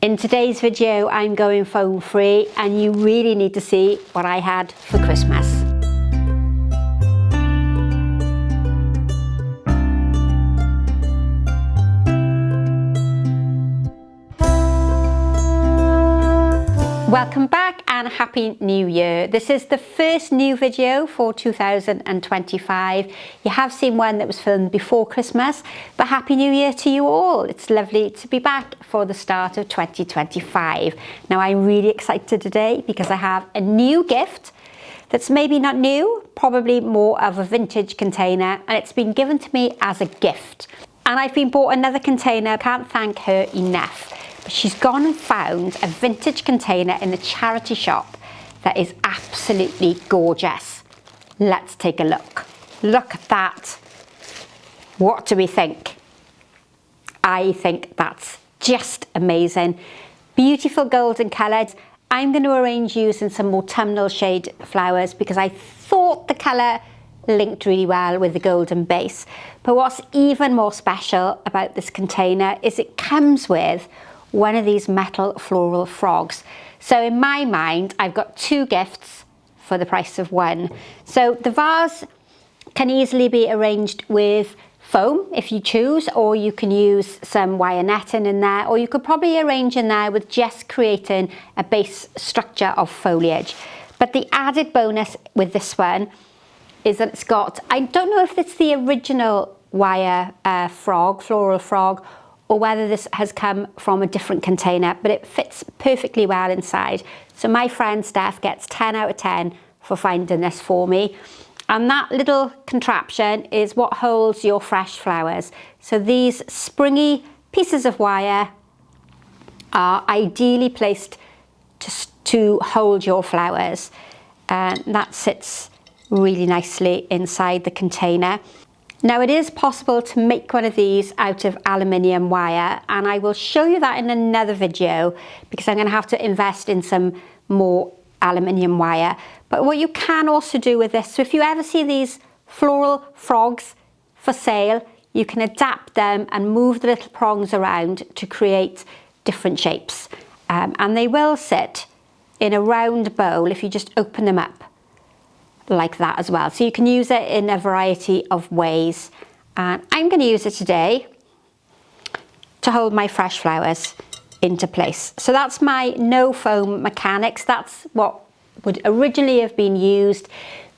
In today's video, I'm going foam free and you really need to see what I had for Christmas. Welcome back and Happy New Year. This is the first new video for 2025. You have seen one that was filmed before Christmas, but Happy New Year to you all. It's lovely to be back for the start of 2025. Now I'm really excited today because I have a new gift that's maybe not new, probably more of a vintage container, and it's been given to me as a gift. And I've been bought another container, can't thank her enough. But she's gone and found a vintage container in the charity shop that is absolutely gorgeous. Let's take a look. Look at that. What do we think? I think that's just amazing. Beautiful golden colours. I'm going to arrange using some autumnal shade flowers because I thought the colour linked really well with the golden base. But what's even more special about this container is it comes with one of these metal floral frogs. So in my mind, I've got two gifts for the price of one. So the vase can easily be arranged with foam if you choose, or you can use some wire netting in there, or you could probably arrange in there with just creating a base structure of foliage. But the added bonus with this one is that it's got, I don't know if it's the original wire floral frog, or whether this has come from a different container, but it fits perfectly well inside. So my friend Steph gets 10 out of 10 for finding this for me. And that little contraption is what holds your fresh flowers. So these springy pieces of wire are ideally placed to hold your flowers. And that sits really nicely inside the container. Now it is possible to make one of these out of aluminium wire, and I will show you that in another video because I'm going to have to invest in some more aluminium wire. But what you can also do with this, so if you ever see these floral frogs for sale, you can adapt them and move the little prongs around to create different shapes. And they will sit in a round bowl if you just open them up like that as well. So you can use it in a variety of ways. And I'm going to use it today to hold my fresh flowers into place. So that's my no foam mechanics. That's what would originally have been used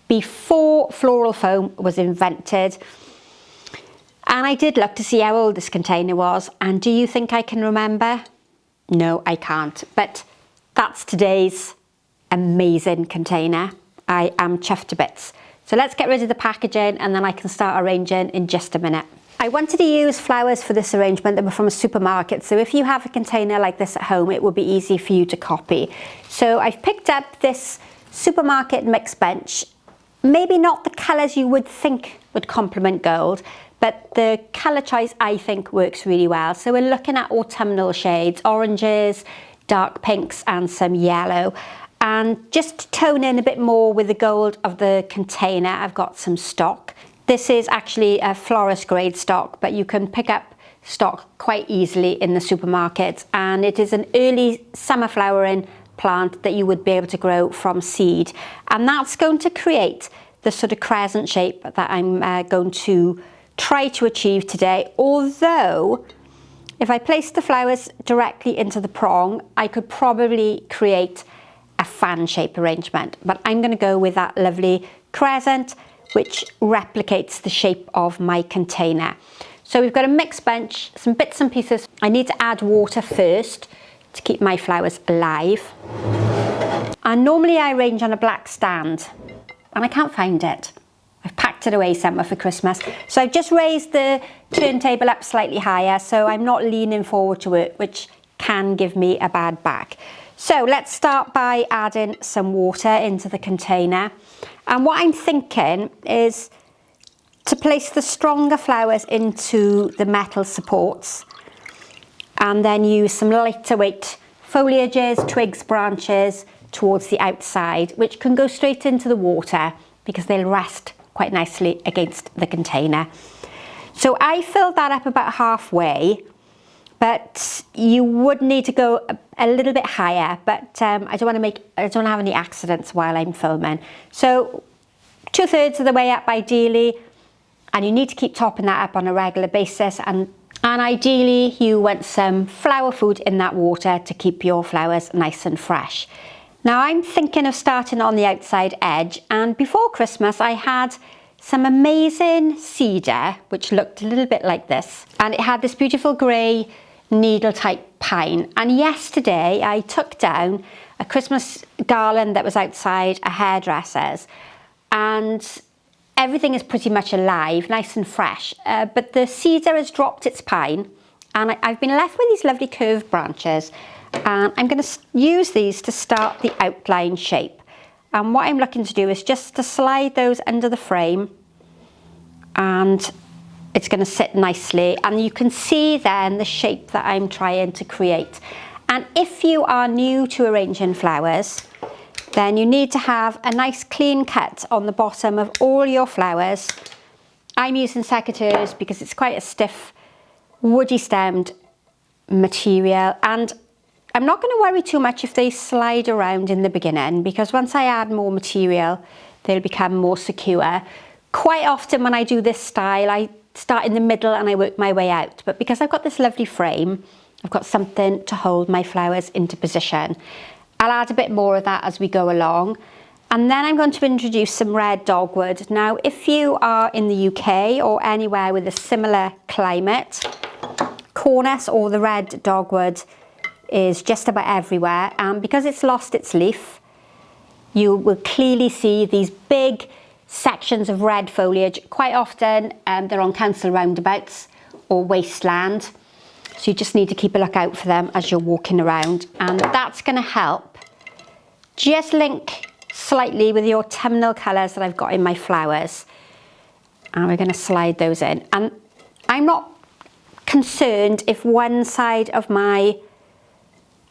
before floral foam was invented. And I did look to see how old this container was. And do you think I can remember? No, I can't. But that's today's amazing container. I am chuffed to bits. So let's get rid of the packaging and then I can start arranging in just a minute. I wanted to use flowers for this arrangement that were from a supermarket. So if you have a container like this at home, it will be easy for you to copy. So I've picked up this supermarket mixed bench. Maybe not the colours you would think would complement gold, but the colour choice I think works really well. So we're looking at autumnal shades, oranges, dark pinks and some yellow. And just to tone in a bit more with the gold of the container, I've got some stock. This is actually a florist grade stock, but you can pick up stock quite easily in the supermarket. And it is an early summer flowering plant that you would be able to grow from seed. And that's going to create the sort of crescent shape that I'm going to try to achieve today. Although, if I place the flowers directly into the prong, I could probably create a fan shape arrangement, but I'm going to go with that lovely crescent which replicates the shape of my container. So we've got a mixed bench, some bits and pieces. I need to add water first to keep my flowers alive, and normally I arrange on a black stand and I can't find it. I've packed it away somewhere for Christmas. So I've just raised the turntable up slightly higher so I'm not leaning forward to it, which can give me a bad back. So let's start by adding some water into the container. And what I'm thinking is to place the stronger flowers into the metal supports and then use some lighter weight foliages, twigs, branches towards the outside, which can go straight into the water because they'll rest quite nicely against the container. So I filled that up about halfway but you would need to go a little bit higher, but I don't want to have any accidents while I'm filming. So 2/3 of the way up ideally, and you need to keep topping that up on a regular basis, and ideally you want some flower food in that water to keep your flowers nice and fresh. Now I'm thinking of starting on the outside edge, and before Christmas I had some amazing cedar which looked a little bit like this, and it had this beautiful grey needle type pine, and yesterday I took down a Christmas garland that was outside a hairdresser's, and everything is pretty much alive, nice and fresh, but the cedar has dropped its pine, and I've been left with these lovely curved branches, and I'm going to use these to start the outline shape. And what I'm looking to do is just to slide those under the frame, and it's going to sit nicely, and you can see then the shape that I'm trying to create. And if you are new to arranging flowers, then you need to have a nice clean cut on the bottom of all your flowers. I'm using Secateurs because it's quite a stiff, woody stemmed material, and I'm not going to worry too much if they slide around in the beginning, because once I add more material, they'll become more secure. Quite often when I do this style, I start in the middle and I work my way out, but because I've got this lovely frame, I've got something to hold my flowers into position. I'll add a bit more of that as we go along, and then I'm going to introduce some red dogwood. Now if you are in the UK or anywhere with a similar climate, Cornus or the red dogwood is just about everywhere, and because it's lost its leaf, you will clearly see these big sections of red foliage. Quite often they're on council roundabouts or wasteland, so you just need to keep a lookout for them as you're walking around, and that's going to help just link slightly with your autumnal colours that I've got in my flowers. And we're going to slide those in, and I'm not concerned if one side of my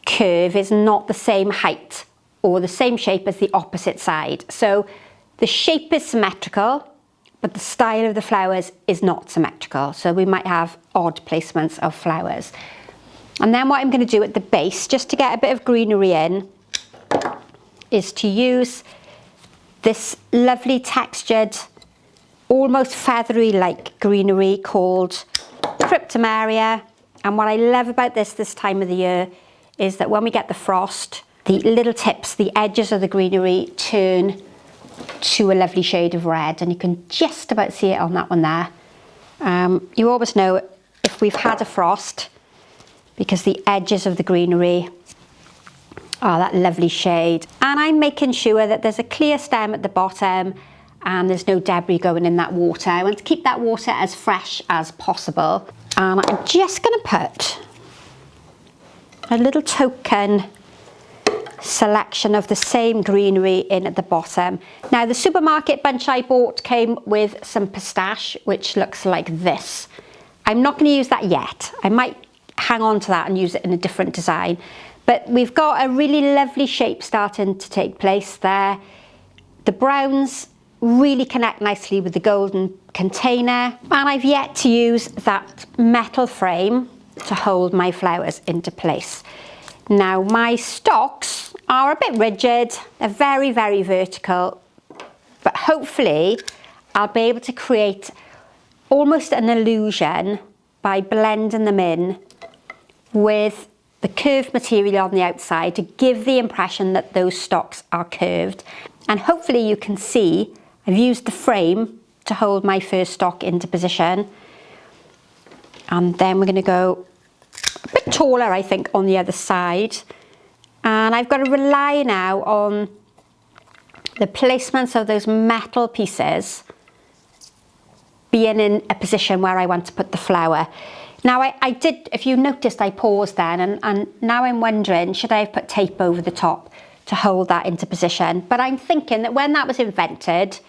curve is not the same height or the same shape as the opposite side. So the shape is symmetrical, but the style of the flowers is not symmetrical. So we might have odd placements of flowers. And then what I'm going to do at the base, just to get a bit of greenery in, is to use this lovely textured, almost feathery like greenery called Cryptomeria. And what I love about this time of the year is that when we get the frost, the little tips, the edges of the greenery turn to a lovely shade of red, and you can just about see it on that one there. You always know if we've had a frost because the edges of the greenery are that lovely shade. And I'm making sure that there's a clear stem at the bottom and there's no debris going in that water. I want to keep that water as fresh as possible, and I'm just going to put a little token selection of the same greenery in at the bottom. Now the supermarket bunch I bought came with some pistache, which looks like this. I'm not going to use that yet. I might hang on to that and use it in a different design, but we've got a really lovely shape starting to take place there. The browns really connect nicely with the golden container, and I've yet to use that metal frame to hold my flowers into place. Now my stalks are a bit rigid, they're very, very vertical, but hopefully I'll be able to create almost an illusion by blending them in with the curved material on the outside to give the impression that those stalks are curved. And hopefully you can see I've used the frame to hold my first stalk into position, and then we're going to go a bit taller, I think, on the other side. And I've got to rely now on the placements of those metal pieces being in a position where I want to put the flower. Now I did, if you noticed, I paused then, and now I'm wondering, should I have put tape over the top to hold that into position? But I'm thinking that when that was invented,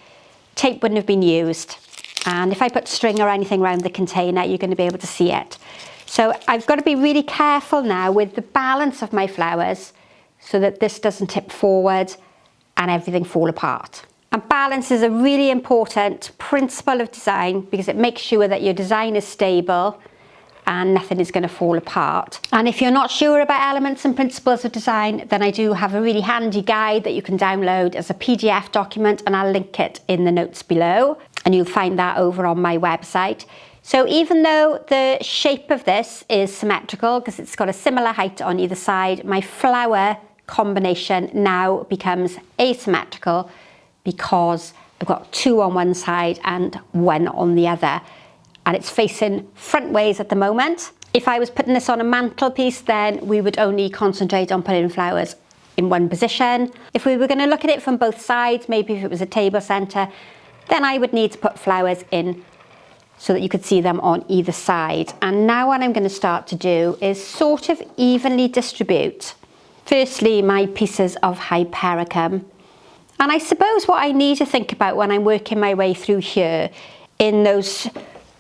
tape wouldn't have been used. And if I put string or anything around the container, you're going to be able to see it. So I've got to be really careful now with the balance of my flowers so that this doesn't tip forward and everything fall apart. And balance is a really important principle of design because it makes sure that your design is stable and nothing is going to fall apart. And if you're not sure about elements and principles of design, then I do have a really handy guide that you can download as a PDF document, and I'll link it in the notes below, and you'll find that over on my website. So even though the shape of this is symmetrical because it's got a similar height on either side, my flower combination now becomes asymmetrical because I've got 2 on one side and 1 on the other, and it's facing front ways at the moment. If I was putting this on a mantelpiece, then we would only concentrate on putting flowers in one position. If we were going to look at it from both sides, maybe if it was a table centre, then I would need to put flowers in so that you could see them on either side. And now what I'm going to start to do is sort of evenly distribute, firstly, my pieces of Hypericum. And I suppose what I need to think about when I'm working my way through here in those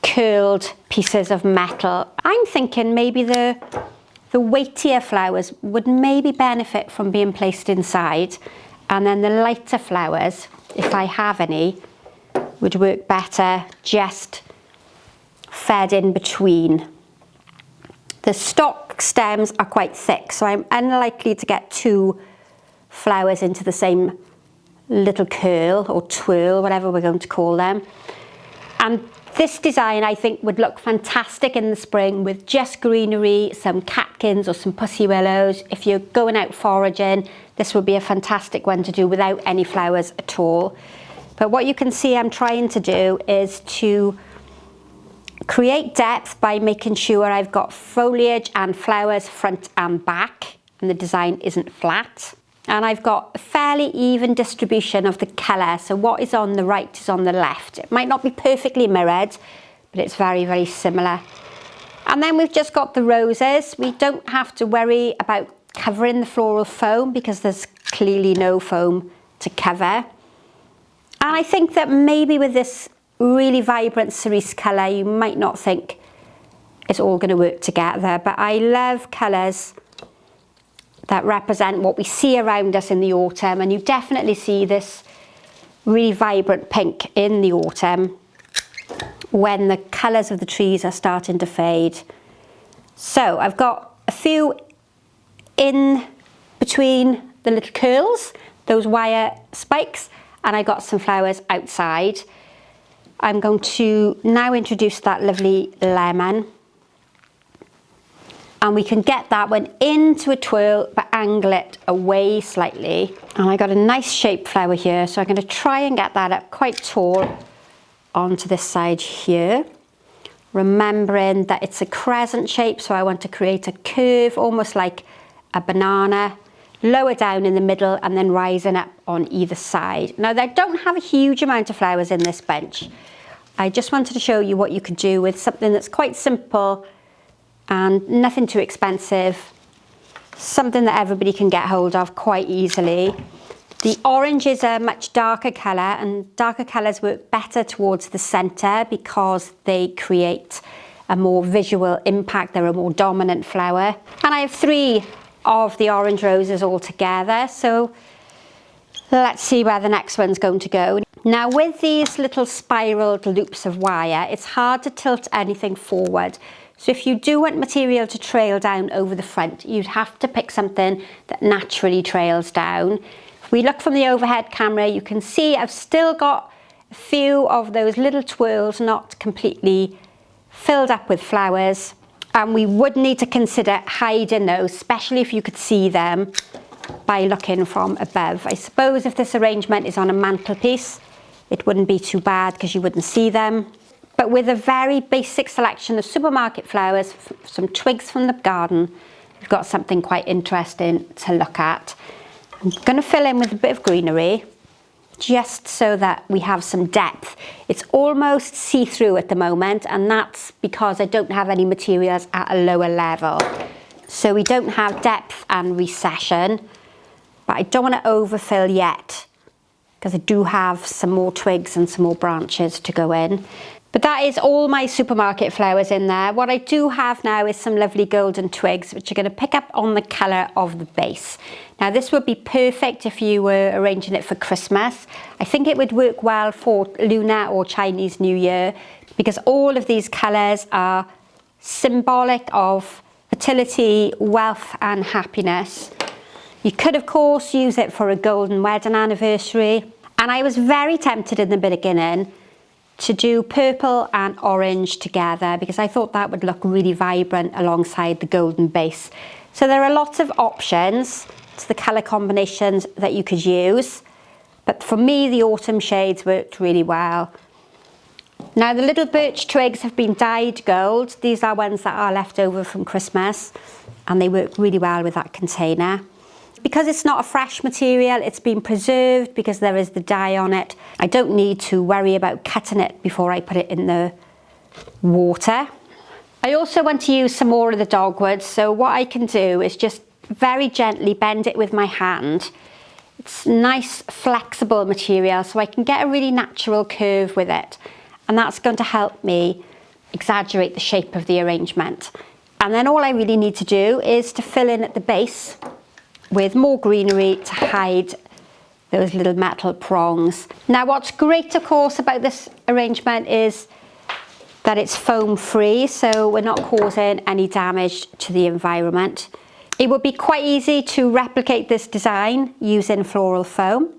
curled pieces of metal, I'm thinking maybe the weightier flowers would maybe benefit from being placed inside, and then the lighter flowers, if I have any, would work better just fed in between. The stock stems are quite thick, so I'm unlikely to get 2 flowers into the same little curl or twirl, whatever we're going to call them. And this design I think would look fantastic in the spring with just greenery, some catkins or some pussy willows. If you're going out foraging, this would be a fantastic one to do without any flowers at all. But what you can see I'm trying to do is to create depth by making sure I've got foliage and flowers front and back, and the design isn't flat. And I've got a fairly even distribution of the colour, so what is on the right is on the left. It might not be perfectly mirrored, but it's very, very similar. And then we've just got the roses. We don't have to worry about covering the floral foam because there's clearly no foam to cover. And I think that maybe with this really vibrant cerise colour, you might not think it's all going to work together, but I love colours that represent what we see around us in the autumn, and you definitely see this really vibrant pink in the autumn when the colours of the trees are starting to fade. So I've got a few in between the little curls, those wire spikes, and I got some flowers outside. I'm going to now introduce that lovely lemon, and we can get that one into a twirl but angle it away slightly. And I got a nice shaped flower here, so I'm going to try and get that up quite tall onto this side here, remembering that it's a crescent shape, so I want to create a curve almost like a banana, lower down in the middle and then rising up on either side. Now I don't have a huge amount of flowers in this bench. I just wanted to show you what you could do with something that's quite simple and nothing too expensive, something that everybody can get hold of quite easily. The orange is a much darker colour, and darker colours work better towards the centre because they create a more visual impact. They're a more dominant flower. And I have 3 of the orange roses all together, so let's see where the next one's going to go. Now with these little spiraled loops of wire, it's hard to tilt anything forward. So if you do want material to trail down over the front, you'd have to pick something that naturally trails down. If we look from the overhead camera, you can see I've still got a few of those little twirls not completely filled up with flowers, and we would need to consider hiding those, especially if you could see them by looking from above. I suppose if this arrangement is on a mantelpiece, it wouldn't be too bad because you wouldn't see them. But with a very basic selection of supermarket flowers, some twigs from the garden, we've got something quite interesting to look at. I'm going to fill in with a bit of greenery, just so that we have some depth. It's almost see-through at the moment, and that's because I don't have any materials at a lower level. So we don't have depth and recession, but I don't want to overfill yet, because I do have some more twigs and some more branches to go in. But that is all my supermarket flowers in there. What I do have now is some lovely golden twigs, which are going to pick up on the colour of the base. Now this would be perfect if you were arranging it for Christmas. I think it would work well for Lunar or Chinese New Year, because all of these colours are symbolic of fertility, wealth and happiness. You could of course use it for a golden wedding anniversary, and I was very tempted in the beginning to do purple and orange together because I thought that would look really vibrant alongside the golden base. So there are lots of options to the colour combinations that you could use, but for me the autumn shades worked really well. Now the little birch twigs have been dyed gold. These are ones that are left over from Christmas, and they work really well with that container. Because it's not a fresh material, it's been preserved because there is the dye on it. I don't need to worry about cutting it before I put it in the water. I also want to use some more of the dogwood, so what I can do is just very gently bend it with my hand. It's nice flexible material, so I can get a really natural curve with it, and that's going to help me exaggerate the shape of the arrangement. And then all I really need to do is to fill in at the base with more greenery to hide those little metal prongs. Now what's great of course about this arrangement is that it's foam free, so we're not causing any damage to the environment. It would be quite easy to replicate this design using floral foam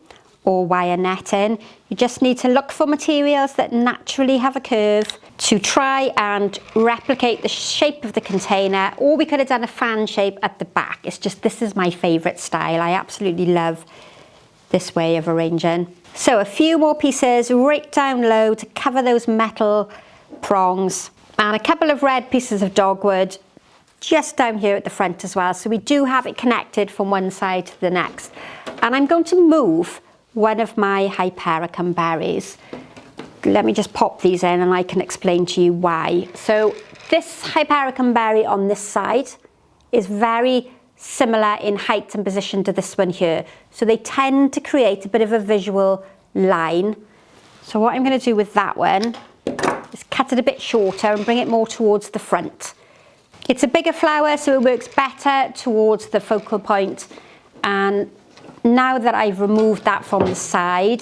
or wire netting. You just need to look for materials that naturally have a curve to try and replicate the shape of the container, or we could have done a fan shape at the back. It's just, this is my favourite style. I absolutely love this way of arranging. So a few more pieces right down low to cover those metal prongs, and a couple of red pieces of dogwood just down here at the front as well, so we do have it connected from one side to the next. And I'm going to move one of my Hypericum berries. Let me just pop these in and I can explain to you why. So this Hypericum berry on this side is very similar in height and position to this one here, so they tend to create a bit of a visual line. So what I'm going to do with that one is cut it a bit shorter and bring it more towards the front. It's a bigger flower, so it works better towards the focal point. And now that I've removed that from the side,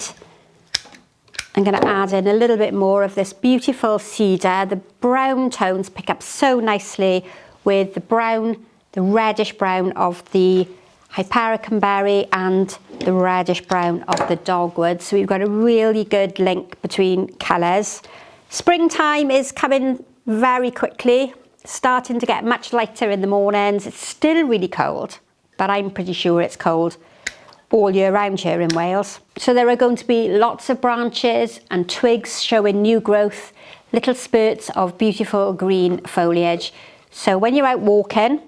I'm going to add in a little bit more of this beautiful cedar. The brown tones pick up so nicely with the brown, the reddish brown of the Hypericum berry and the reddish brown of the dogwood. So we've got a really good link between colours. Springtime is coming very quickly, starting to get much lighter in the mornings. It's still really cold, but I'm pretty sure it's cold all year round here in Wales. So there are going to be lots of branches and twigs showing new growth, little spurts of beautiful green foliage. So when you're out walking,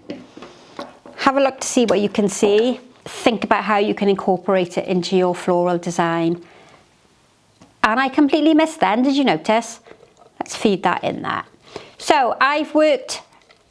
have a look to see what you can see. Think about how you can incorporate it into your floral design. And I completely missed then, did you notice? Let's feed that in there. So I've worked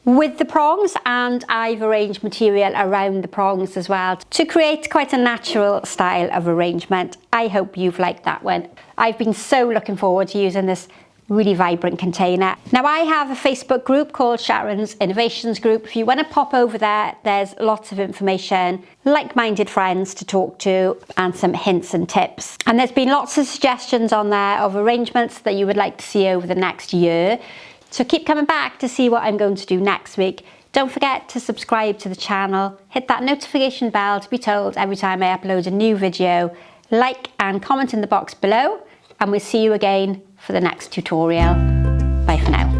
with the prongs and I've arranged material around the prongs as well to create quite a natural style of arrangement. I hope you've liked that one. I've been so looking forward to using this really vibrant container. Now I have a Facebook group called Sharon's Innovations Group. If you want to pop over there, there's lots of information, like-minded friends to talk to, and some hints and tips. And there's been lots of suggestions on there of arrangements that you would like to see over the next year. So keep coming back to see what I'm going to do next week. Don't forget to subscribe to the channel, hit that notification bell to be told every time I upload a new video, like and comment in the box below, and we'll see you again for the next tutorial. Bye for now.